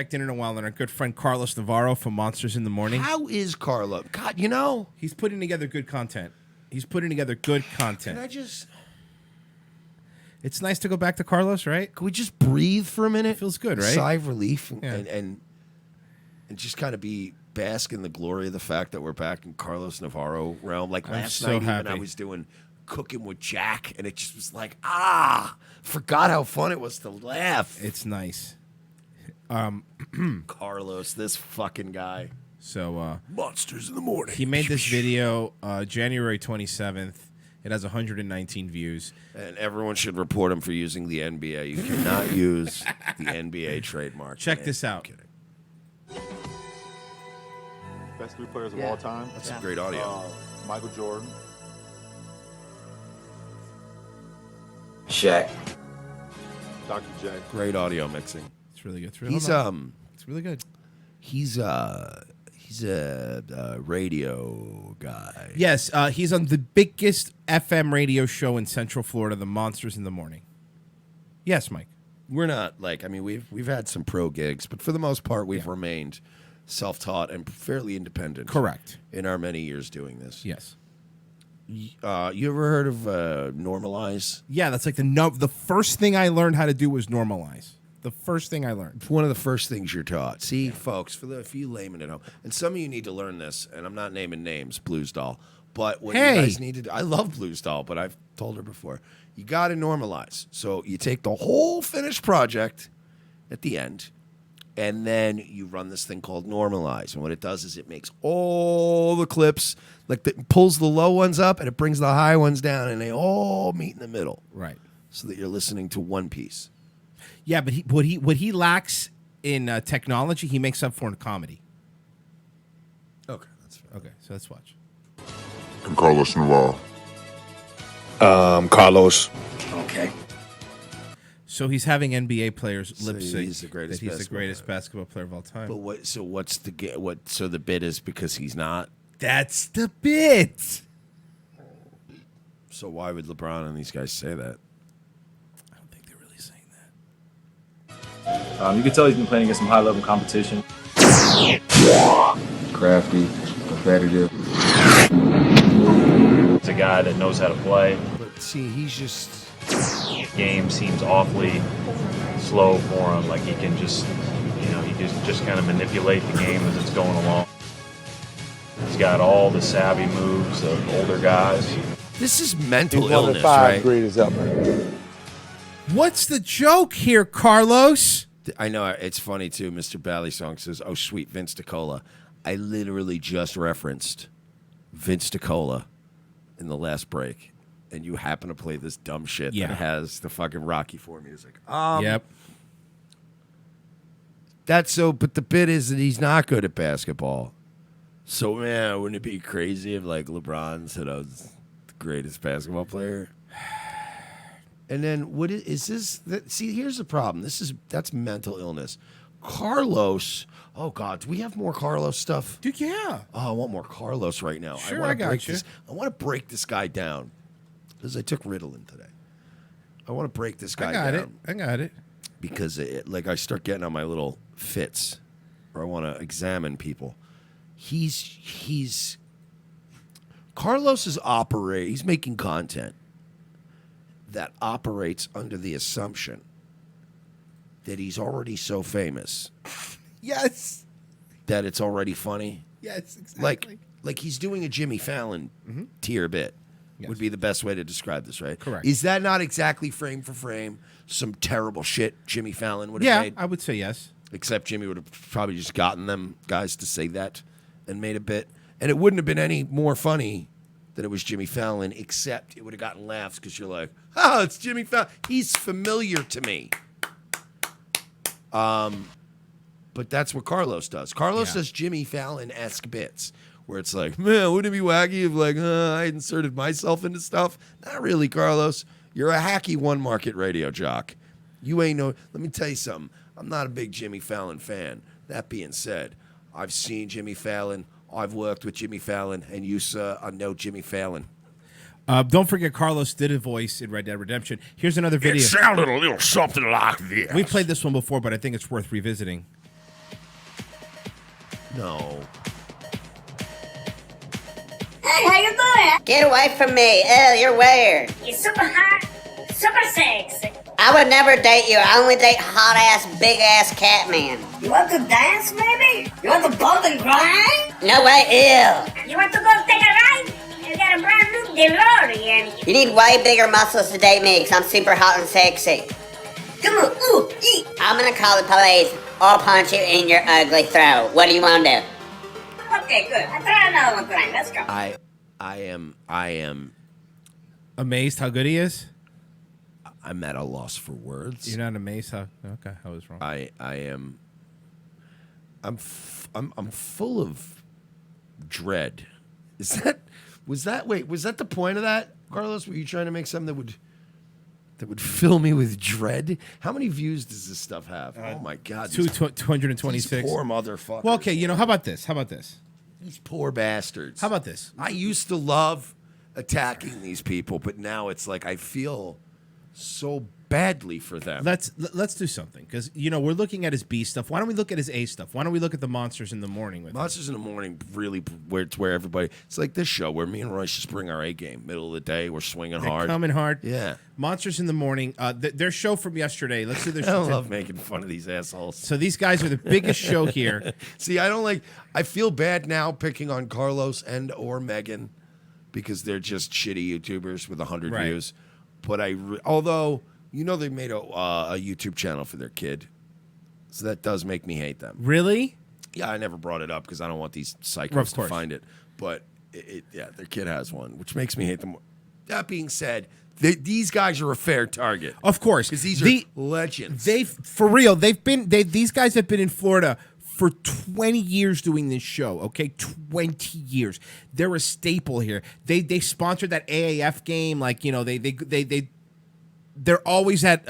In a while, and our good friend Carlos Navarro from Monsters in the Morning. How is Carlo? God, you know, he's putting together good content. He's putting together good content. Can I just? It's nice to go back to Carlos, right? Can we just breathe for a minute? It feels good, right? Sigh of relief Yeah. and just kind of bask in the glory of the fact that we're back in Carlos Navarro realm. Like last night, even I was doing Cooking with Jack, and it just was like, forgot how fun it was to laugh. It's nice. Carlos, this fucking guy. So, Monsters in the Morning. He made this video January 27th. It has 119 views. And everyone should report him for using the NBA. You cannot use the NBA trademark. Check this out. Best three players of all time. That's some great audio. Michael Jordan. Shaq. Dr. J. Great audio mixing. It's really good. It's really good. He's a radio guy. Yes, he's on the biggest FM radio show in Central Florida, the Monsters in the Morning. Yes, Mike. We're not we've had some pro gigs, but for the most part we've remained self-taught and fairly independent. Correct. In our many years doing this. Yes. You ever heard of Normalize? Yeah, that's like the first thing I learned how to do was normalize. The first thing I learned. It's one of the first things you're taught. See, folks, for the few laymen at home, and some of you need to learn this, and I'm not naming names, Blues Doll, but what you guys need to do, I love Blues Doll, but I've told her before, you got to normalize. So you take the whole finished project at the end, and then you run this thing called Normalize. And what it does is it makes all the clips, it pulls the low ones up, and it brings the high ones down, and they all meet in the middle. Right. So that you're listening to one piece. Yeah, but what he lacks in technology, he makes up for in comedy. Okay, that's fair. Okay, so let's watch. And Carlos Navarro. Carlos. Okay. So he's having NBA players So lip sync he's the greatest that he's the basketball greatest basketball player of all time. But what's the So the bit is because he's not. That's the bit. So why would LeBron and these guys say that? I don't think they're really saying that. You can tell he's been playing against some high-level competition. Crafty, competitive. It's a guy that knows how to play. But see, he's just. Game seems awfully slow for him. Like he can just, he just kind of manipulate the game as it's going along. He's got all the savvy moves of older guys. This is mental He's one of illness, the five right? greatest ever. What's the joke here, Carlos? I know it's funny too. Mr. Ballysong says, "Oh, sweet Vince DiCola." I literally just referenced Vince DiCola in the last break, and you happen to play this dumb shit that has the fucking Rocky IV music. Yep. That's so. But the bit is that he's not good at basketball. So man, wouldn't it be crazy if LeBron said I was the greatest basketball player? And then what is this? See, here's the problem. That's mental illness. Carlos. Oh God, do we have more Carlos stuff? Dude, yeah. Oh, I want more Carlos right now. Sure, I got you. I want to break this guy down because I took Ritalin today. I want to break this guy down. I got it. Because I start getting on my little fits, or I want to examine people. Carlos is he's making content that operates under the assumption that he's already so famous. Yes. That it's already funny. Yes, exactly. Like he's doing a Jimmy Fallon tier bit. Yes. Would be the best way to describe this, right? Correct. Is that not exactly frame for frame some terrible shit Jimmy Fallon would have made? Yeah, I would say yes. Except Jimmy would have probably just gotten them guys to say that and made a bit. And it wouldn't have been any more funny than it was Jimmy Fallon, except it would have gotten laughs because you're like, oh, it's Jimmy Fallon. He's familiar to me. But that's what Carlos does. Carlos does Jimmy Fallon-esque bits where it's like, man, wouldn't it be wacky if I inserted myself into stuff? Not really, Carlos. You're a hacky one-market radio jock. You ain't no... Let me tell you something. I'm not a big Jimmy Fallon fan. That being said, I've seen Jimmy Fallon. I've worked with Jimmy Fallon. And you, sir, are no Jimmy Fallon. Don't forget Carlos did a voice in Red Dead Redemption. Here's another video. It sounded a little something like this. We played this one before, but I think it's worth revisiting. No. Hey, how you doing? Get away from me. Ew, you're weird. You're super hot, super sexy. I would never date you. I only date hot-ass, big-ass cat man. You want to dance, maybe? You want to bolt and grind? No way, ew. You want to go take a ride? You got a brand new DeLorean. You need way bigger muscles to date me, because I'm super hot and sexy. Come on, ooh, eat. I'm gonna call the police or punch you in your ugly throat. What do you want to do? Okay, good. I'll try another one tonight. Let's go. I am Amazed how good he is? I'm at a loss for words. You're not amazed how... Okay, I was wrong. I'm full of dread. Was that the point of that, Carlos? Were you trying to make something that would fill me with dread? How many views does this stuff have? Oh my God. 226. These poor motherfuckers. Well, okay, how about this? These poor bastards. How about this? I used to love attacking these people, but now it's like I feel so badly for them. Let's do something, because we're looking at his B stuff. Why don't we look at his A stuff? Why don't we look at the Monsters in the Morning with Monsters in the Morning really where everybody, it's like this show where me and Royce just bring our A game. Middle of the day, we're swinging They're hard. coming hard. Yeah. Monsters in the Morning. Their show from yesterday. Let's do their I show. love making fun of these assholes. So these guys are the biggest show here. See, I feel bad now picking on Carlos and or Megan because they're just shitty YouTubers with 100 Right. views. But although they made a YouTube channel for their kid, so that does make me hate them. Really? Yeah, I never brought it up because I don't want these Of psychos to course. find it. But their kid has one, which makes me hate them. That being said, these guys are a fair target. Of course, because these are legends. These guys have been in Florida for 20 years doing this show. Okay, 20 years. They're a staple here. They sponsored that AAF game. Like they're always at.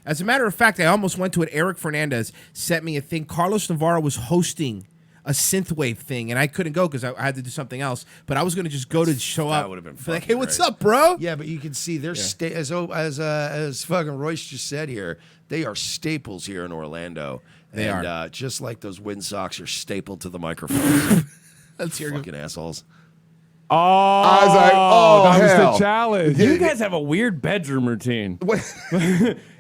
As a matter of fact, I almost went to it. Eric Fernandez sent me a thing. Carlos Navarro was hosting a synthwave thing, and I couldn't go because I had to do something else. But I was going to just go to show up. That would have been like, fucking hey, what's great. up, bro? Yeah, but you can see they're as fucking Royce just said here. They are staples here in Orlando. They are just like those Wind Sox are stapled to the microphone. Let's hear fucking assholes. Oh, I was like, that was hell. the challenge. Yeah. You guys have a weird bedroom routine.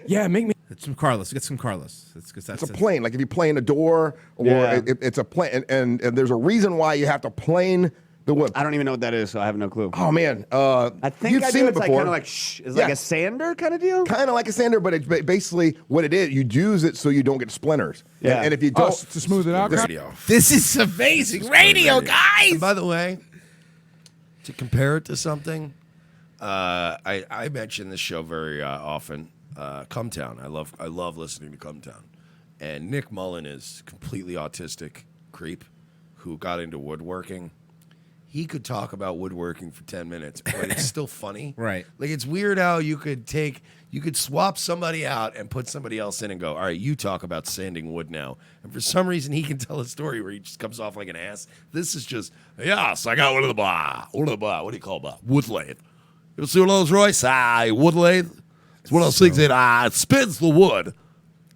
Yeah, make me. Get some Carlos. Get some Carlos. It's a plane. Like if you plane a door, or it's a plane, and there's a reason why you have to plane the wood. I don't even know what that is, so I have no clue. Oh man, I think you've I seen do. it It's like before. kind of like it's like a sander kind of deal. Kind of like a sander, but it's basically what it is. You use it so you don't get splinters. Yeah. And if you don't, to smooth it out. This is amazing radio, guys. And by the way, to compare it to something, I mention this show very often. Cumtown. I love listening to Cumtown. And Nick Mullen is completely autistic creep who got into woodworking. He could talk about woodworking for 10 minutes, but it's still funny. Right. Like it's weird how you could swap somebody out and put somebody else in and go, all right, you talk about sanding wood now. And for some reason he can tell a story where he just comes off like an ass. This is just, yes, I got one of the what do you call it? Wood lathe. You see one of those, Royce? Wood lathe. It's one of those things that it spins the wood,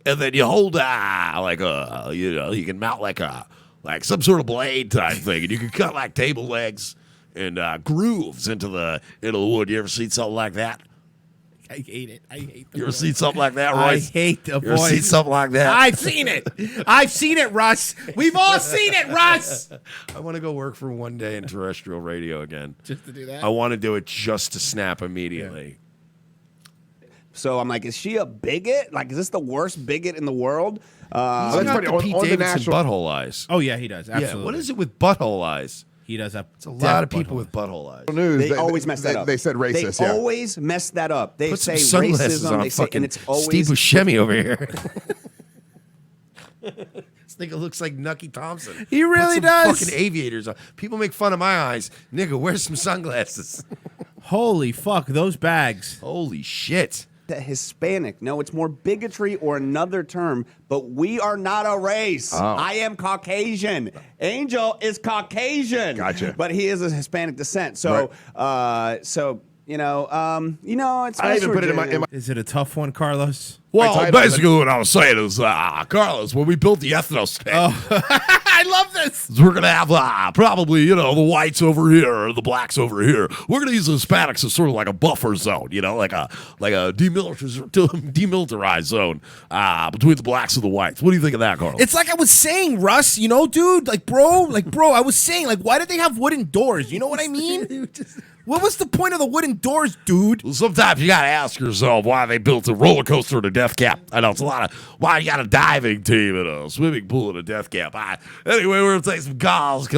and then you hold you can mount like some sort of blade type thing, and you can cut like table legs and grooves into the wood. You ever seen something like that? I hate it. I hate the You ever voice. seen something like that, I Royce? hate the You ever voice. seen something like that? I've seen it. I've seen it, Russ. We've all seen it, Russ. I want to go work for one day in terrestrial radio again. Just to do that? I want to do it just to snap immediately. So I'm like, is she a bigot? Like, is this the worst bigot in the world? He's that's got funny. the On Pete the Davidson national- butthole eyes. Oh, yeah, he does. Absolutely. Yeah, what is it with butthole eyes? He does have It's a lot of people with butthole eyes. News, They always mess that up. They said racist. They yeah. always mess that up. They Put say some sunglasses racism. on, They say, fucking and it's always Steve Buscemi over here. This nigga looks like Nucky Thompson. He really Put some does. Fucking aviators on. People make fun of my eyes. Nigga, wear some sunglasses. Holy fuck, those bags. Holy shit. Hispanic. No, it's more bigotry or another term, but we are not a race. I am Caucasian. Angel is Caucasian. Gotcha. But he is of Hispanic descent. So, it's I even put it in my Is it a tough one, Carlos? Well, title, basically what I was saying is, Carlos, when we built the ethno state, I love this. We're going to have probably, the whites over here, the blacks over here. We're going to use the Hispanics as sort of like a buffer zone, like a demilitarized zone between the blacks and the whites. What do you think of that, Carl? It's like I was saying, Russ, dude, bro, I was saying, why did they have wooden doors? You know what I mean? What was the point of the wooden doors, dude? Well, sometimes you got to ask yourself why they built a roller coaster and a death cap. I know it's a lot of why you got a diving team and a swimming pool and a death cap. Anyway, we're going to take some calls.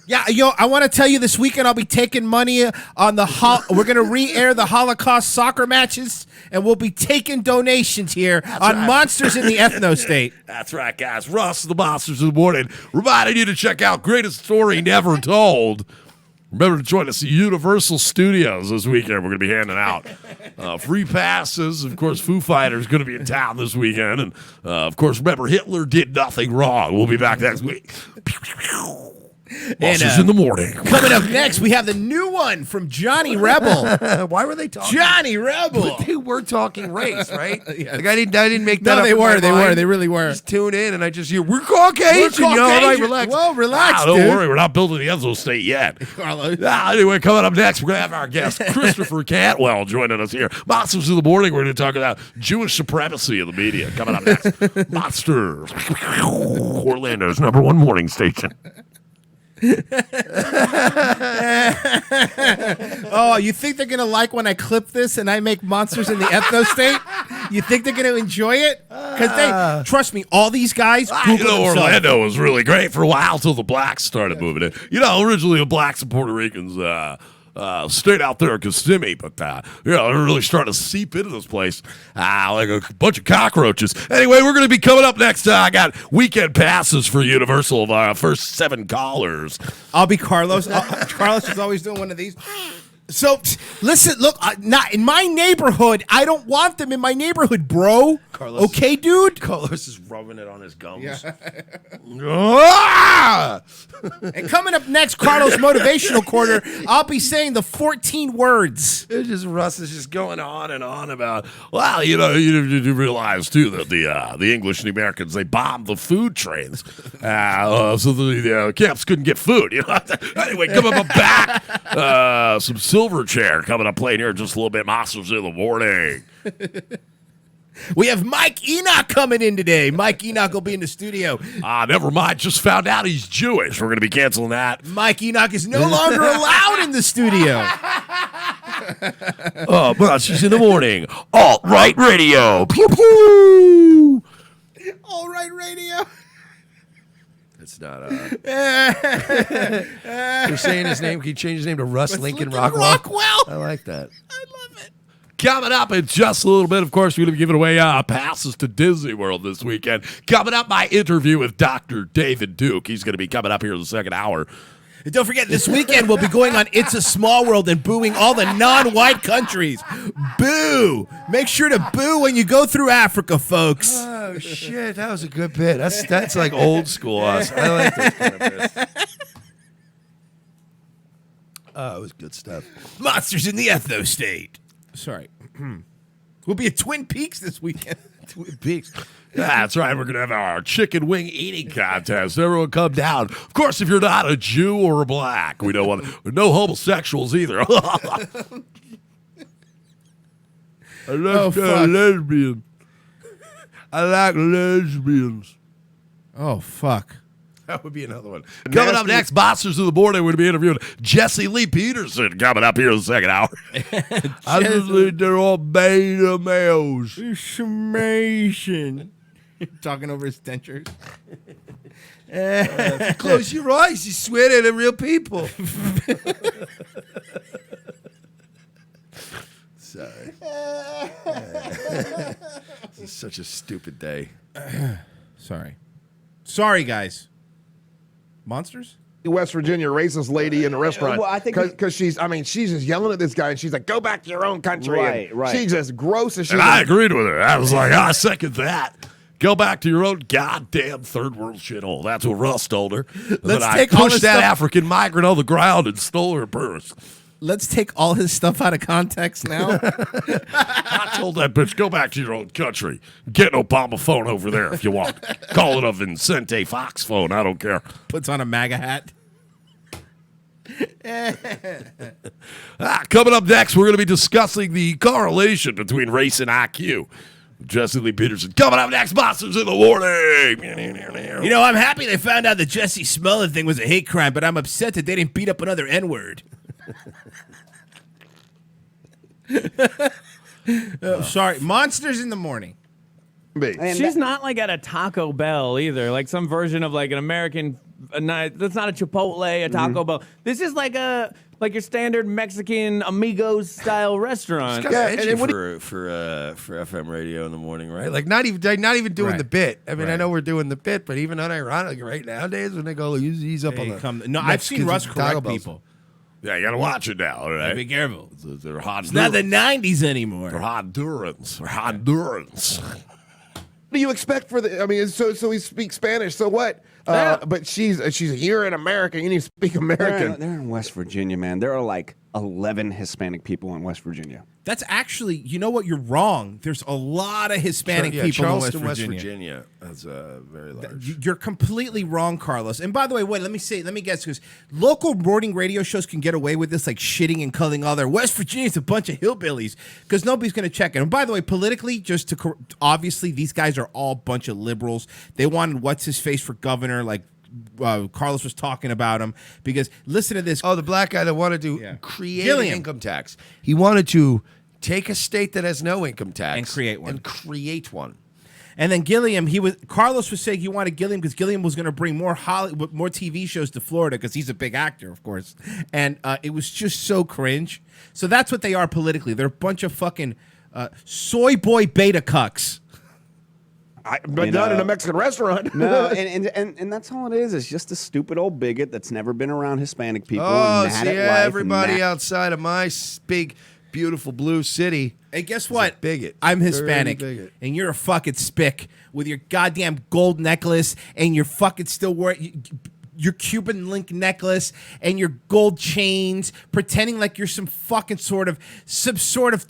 Yeah, I want to tell you this weekend I'll be taking money on we're going to re-air the Holocaust soccer matches, and we'll be taking donations here on Monsters in the Ethno State. That's right, guys. Russ, the Monsters in the Morning, reminding you to check out Greatest Story Never Told. Remember to join us at Universal Studios this weekend. We're going to be handing out free passes. Of course, Foo Fighters going to be in town this weekend. And, of course, remember, Hitler did nothing wrong. We'll be back next week. Monsters in the Morning. Coming up next, we have the new one from Johnny Rebel. Why were they talking? Johnny Rebel. They were talking race, right? Yes. I didn't make that up. No, they were. They really were. Just tune in, and I just hear, we're Caucasian, relax. Well, relax, Don't dude. worry, we're not building the Enzo State yet. Carlos. Anyway, coming up next, we're going to have our guest, Christopher Cantwell, joining us here. Monsters in the Morning, we're going to talk about Jewish supremacy in the media. Coming up next, Monsters, Orlando's #1 morning station. Oh, you think they're gonna like when I clip this and I make Monsters in the Ethno State? You think they're gonna enjoy it? Because trust me, all these guys. Orlando was really great for a while till the blacks started moving in. Originally the blacks and Puerto Ricans stayed out there in Kissimmee, but they're really starting to seep into this place like a bunch of cockroaches. Anyway, we're going to be coming up next. I got weekend passes for Universal of our first 7 callers. I'll be Carlos. Carlos is always doing one of these. So, listen, look, not in my neighborhood. I don't want them in my neighborhood, bro. Carlos, okay, dude? Carlos is rubbing it on his gums. Yeah. And coming up next, Carlos' Motivational Corner, I'll be saying the 14 words. It's just Russ is just going on and on about, you realize, too, that the English and the Americans, they bombed the food trains. So the camps couldn't get food. Anyway, coming up back, some Silverchair coming up playing here in just a little bit. Monsters in the Morning. We have Mike Enoch coming in today. Mike Enoch will be in the studio. Never mind. Just found out he's Jewish. We're going to be canceling that. Mike Enoch is no longer allowed in the studio. Monsters in the Morning. Alt-right radio. Pew pew. Alt-right radio. It's not. You're saying his name. Can you change his name to Russ Lincoln Rockwell? I like that. I love it. Coming up in just a little bit, of course, we're going to be giving away passes to Disney World this weekend. Coming up, my interview with Dr. David Duke. He's going to be coming up here in the second hour. And don't forget, this weekend we'll be going on It's a Small World and booing all the non-white countries. Boo! Make sure to boo when you go through Africa, folks. Oh, shit. That was a good bit. That's like old school us. I like those kind of bits. Oh, it was good stuff. Monsters in the Ethno State. Sorry. We'll be at Twin Peaks this weekend. Twin Peaks. That's right. We're going to have our chicken wing eating contest. Everyone come down. Of course, if you're not a Jew or a black, we don't want no homosexuals either. I like lesbian. I like lesbians. Oh, fuck. That would be another one. Coming up next, Monsters of the Morning, we're going to be interviewing Jesse Lee Peterson coming up here in the second hour. I just think they're all beta males. Summation. Talking over his dentures. If you close your eyes, you swear they're the real people. Sorry. This is such a stupid day. Sorry, guys. Monsters? West Virginia racist lady in the restaurant. Well, I think because she's just yelling at this guy, and she's like, "Go back to your own country." Right. She's just gross as shit. And I agreed with her. I was like, I second that. Go back to your own goddamn third world shithole. That's what Russ told her. Let's then take I all pushed this that stuff- African migrant on the ground and stole her purse. Let's take all his stuff out of context now. I told that bitch, go back to your own country. Get an Obama phone over there if you want. Call it a Vincente Fox phone. I don't care. Puts on a MAGA hat. Coming up next, we're going to be discussing the correlation between race and IQ. Jesse Lee Peterson. Coming up next, Monsters in the Morning. You know, I'm happy they found out the Jesse Smollett thing was a hate crime, but I'm upset that they didn't beat up another N-word. Sorry, Monsters in the Morning. She's not like at a Taco Bell either, like some version of like an American. That's not a Chipotle, a Taco Bell. This is like your standard Mexican Amigos style restaurant. It's kind of edgy for FM radio in the morning, right? Like not even doing the bit. I mean, I know we're doing the bit, but even unironically, right nowadays when they go, he's up on the. No, I've seen Russ correct people. Yeah, you gotta watch it now, all right? Be careful. They're Hondurans. It's not the 90s anymore. They're Hondurans. They're Hondurans. What do you expect for the? I mean, so he speaks Spanish. So what? But she's here in America. You need to speak American. They're in West Virginia, man. There are like 11 Hispanic people in West Virginia. That's actually, you know what? You're wrong. There's a lot of Hispanic people Charleston, in West Virginia. That's very large. You're completely wrong, Carlos. And by the way, wait, let me guess, because local morning radio shows can get away with this, like shitting and calling all their West Virginia's a bunch of hillbillies, because nobody's going to check it. And by the way, politically, obviously, these guys are all a bunch of liberals. They wanted what's-his-face for governor, like Carlos was talking about him, because listen to this. Oh, the black guy that wanted to create an income tax. He wanted to take a state that has no income tax and create one. And then Gilliam, Carlos was saying he wanted Gilliam because Gilliam was going to bring more TV shows to Florida because he's a big actor, of course. And it was just so cringe. So that's what they are politically. They're a bunch of fucking soy boy beta cucks. But not in a Mexican restaurant. No, and that's all it is. It's just a stupid old bigot that's never been around Hispanic people. Oh, and mad see, at life everybody outside of my big, beautiful blue city. Hey, guess what? Bigot. I'm Hispanic, and you're a fucking spick with your goddamn gold necklace, and you're fucking still wearing your Cuban link necklace and your gold chains, pretending like you're some sort of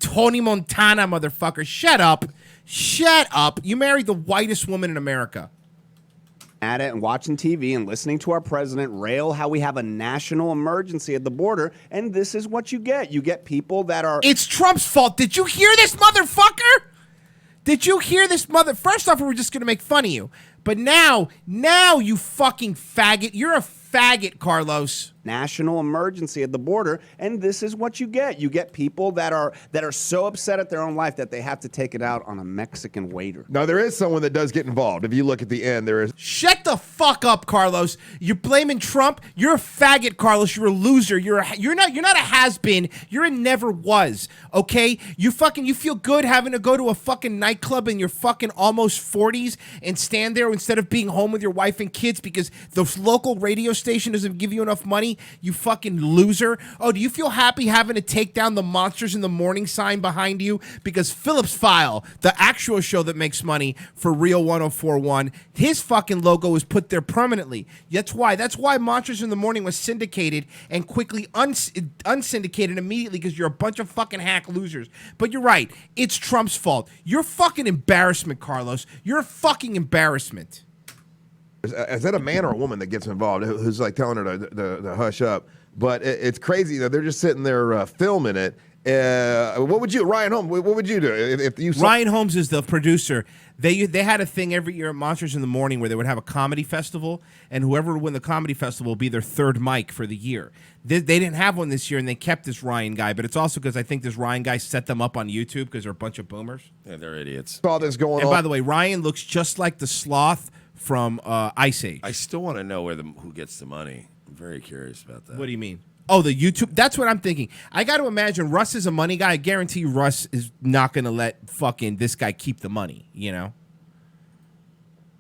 Tony Montana motherfucker. Shut up. Shut up. You married the whitest woman in America. At it and watching TV and listening to our president rail how we have a national emergency at the border, and this is what you get. You get people that are... It's Trump's fault. Did you hear this, motherfucker? Did you hear this, First off, we were just going to make fun of you. But now, you fucking faggot. You're a faggot, Carlos. National emergency at the border, and this is what you get. You get people that are so upset at their own life that they have to take it out on a Mexican waiter. Now, there is someone that does get involved. If you look at the end, there is... Shut the fuck up, Carlos. You're blaming Trump. You're a faggot, Carlos. You're a loser. You're not a has-been. You're a never was, okay? You feel good having to go to a fucking nightclub in your fucking almost 40s and stand there instead of being home with your wife and kids because the local radio station doesn't give you enough money, you fucking loser. Oh, do you feel happy having to take down the Monsters in the Morning sign behind you? Because Phillips File, the actual show that makes money for Real 104.1, his fucking logo was put there permanently. That's why Monsters in the Morning was syndicated and quickly unsyndicated immediately because you're a bunch of fucking hack losers. But you're right. It's Trump's fault. You're fucking embarrassment, Carlos. You're a fucking embarrassment. Is that a man or a woman that gets involved who's like telling her to hush up? But it's crazy that they're just sitting there filming it. What would you, Ryan Holmes? What would you do if you saw? Ryan Holmes is the producer. They had a thing every year at Monsters in the Morning where they would have a comedy festival, and whoever would win the comedy festival would be their third mic for the year. They didn't have one this year, and they kept this Ryan guy. But it's also because I think this Ryan guy set them up on YouTube because they're a bunch of boomers. Yeah, they're idiots. All this going on. And by the way, Ryan looks just like the sloth from Ice Age. I still want to know who gets the money. I'm very curious about that. What do you mean? Oh, the YouTube. That's what I'm thinking. I got to imagine Russ is a money guy. I guarantee you Russ is not going to let fucking this guy keep the money, you know?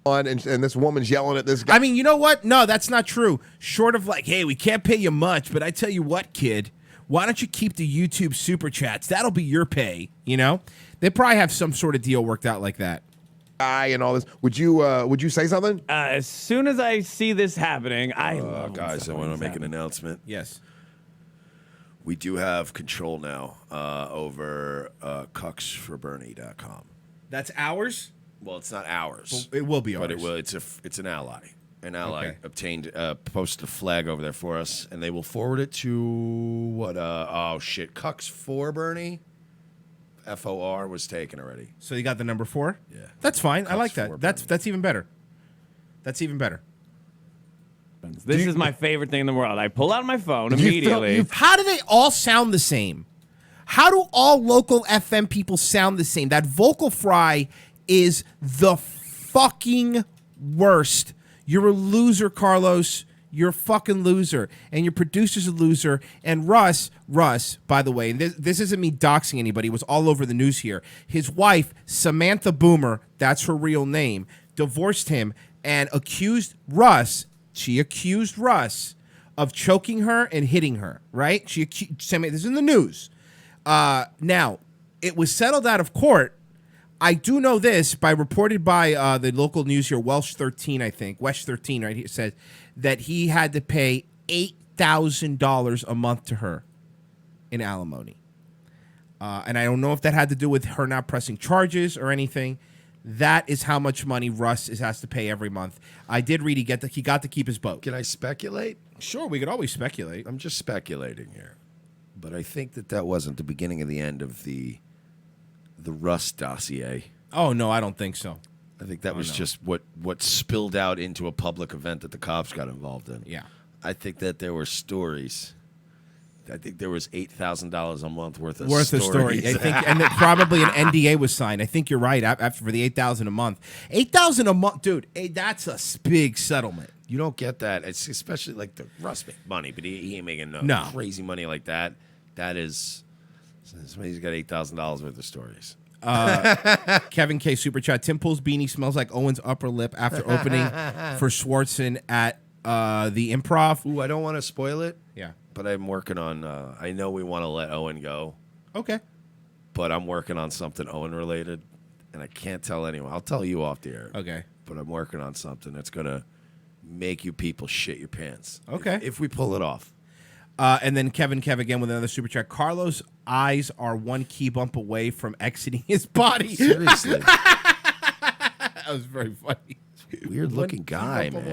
And this woman's yelling at this guy. I mean, you know what? No, that's not true. Short of like, hey, we can't pay you much, but I tell you what, kid, why don't you keep the YouTube super chats? That'll be your pay, you know? They probably have some sort of deal worked out like that. And all this. Would you say something? As soon as I see this happening, guys, I want to make an announcement. Yes. We do have control now over cucksforbernie.com. That's ours? Well, it's not ours. Well, it will be ours. But it will. It's an ally. An ally Okay. obtained posted a flag over there for us, and they will forward it to what? Cucks for Bernie. FOR was taken already. So you got the number 4? Yeah. That's fine. I like for that. That's even better. That's even better. This is my favorite thing in the world. I pull out my phone immediately. How do they all sound the same? How do all local FM people sound the same? That vocal fry is the fucking worst. You're a loser, Carlos. You're a fucking loser. And your producer's a loser. And Russ, by the way, and this isn't me doxing anybody. It was all over the news here. His wife, Samantha Boomer, that's her real name, divorced him and accused Russ of choking her and hitting her, right? This is in the news. Now, it was settled out of court. I do know this reported by the local news here, Welsh 13, I think. Welsh 13, right? It says that he had to pay $8,000 a month to her in alimony. And I don't know if that had to do with her not pressing charges or anything. That is how much money Russ has to pay every month. I did read he got to keep his boat. Can I speculate? Sure, we could always speculate. I'm just speculating here, but I think that wasn't the beginning of the end of the Russ dossier. Oh no, I don't think so. I think that was just what spilled out into a public event that the cops got involved in. Yeah, I think that there were stories. I think there was $8,000 a month worth of story. I think, and probably an NDA was signed. I think you're right. After for the $8,000 a month, $8,000 a month, dude. That's a big settlement. You don't get that. It's especially like the Russ make money, but he ain't making no crazy money like that. That is, somebody's got $8,000 worth of stories. Kevin K. Super Chat. Tim Pool's beanie smells like Owen's upper lip after opening for Schwartzen at the Improv. Ooh, I don't want to spoil it. Yeah. But I'm working on, I know we want to let Owen go. Okay. But I'm working on something Owen related, and I can't tell anyone. I'll tell you off the air. Okay. But I'm working on something that's going to make you people shit your pants. Okay. If we pull it off. And then Kevin again with another super chat. Carlos' eyes are one key bump away from exiting his body. Seriously. That was very funny. Weird looking guy, man.